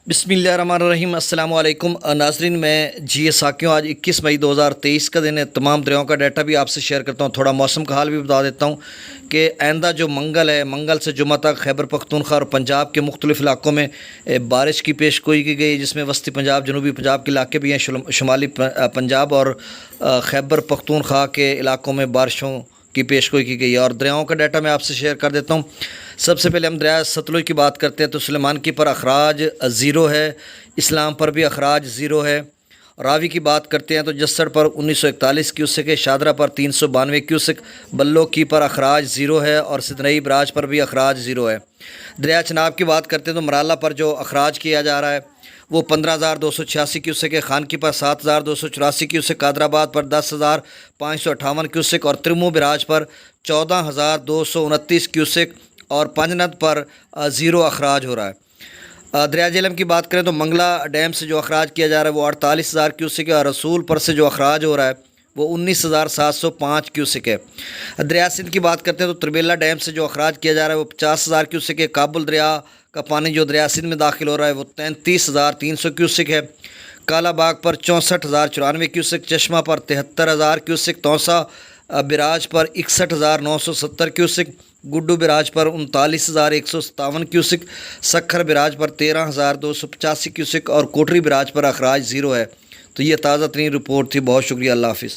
बिस्मिल्लाहिर्रहमानिर्रहीम। अस्सलाम वालेकुम नाजरीन, मैं जी साकियों। आज 21 मई 2023 का दिन है। तमाम दरियाओं का डाटा भी आपसे शेयर करता हूँ। थोड़ा मौसम का हाल भी बता देता हूँ कि आइंदा जो मंगल है, मंगल से जुमा तक खैबर पख्तूनख्वा और पंजाब के मुख्तलिफ इलाकों में बारिश की पेश गोई की गई, जिसमें वस्ती पंजाब, जनूबी पंजाब के इलाके भी हैं, शुमाली पंजाब और खैबर पख्तूनख्वा के इलाकों में बारिशों की पेशगोई की गई है। और दरियाओं का डाटा मैं आपसे शेयर कर देता हूँ। सबसे पहले हम दरिया सतलुज की बात करते हैं तो सुलेमान की पर अखराज ज़ीरो है, इस्लाम पर भी अखराज ज़ीरो है। रावी की बात करते हैं तो जस्सड़ पर 1941 क्यूसेक है, शादरा पर 392 क्यूसेक, बल्लो की पर अखराज ज़ीरो है और सिदनई बराज पर भी अखराज ज़ीरो है। दरिया चनाब की बात करते हैं तो मराला पर जो अखराज किया जा रहा है वो 15,286 क्यूसेक है, खानकी पर 7,284 क्यूसेक, कादराबाद पर 10,558 क्यूसेक और त्रिमू बिराज पर 14,229 क्यूसेक और पंजनद पर ज़ीरो अखराज हो रहा है। दरिया झेलम की बात करें तो मंगला डैम से जो अखराज किया जा रहा है वो 48,000 क्यूसेक है और रसूल पर से जो अखराज हो रहा है वो 19,705 क्यूसेक है। दरिया सिंध की बात करते हैं तो त्रिबेला डैम से जो अखराज किया जा रहा है वो 50,000 क्यूसेक है। काबुल दरिया का पानी जो दरिया सिंध में दाखिल हो रहा है वो 33,300 क्यूसेक है। काला बाग पर 64,094 क्यूसेक, चश्मा पर 73,000 क्यूसेक, तौसा बिराज पर 61,970 क्यूसेक, गुड्डू बिराज पर 39,157 क्यूसेक, सखर बिराज पर 13,285 क्यूसेक और कोटरी बिराज पर अखराज ज़ीरो है। तो ये ताज़ा तरीन रिपोर्ट थी। बहुत शुक्रिया। अल्लाह हाफिज़।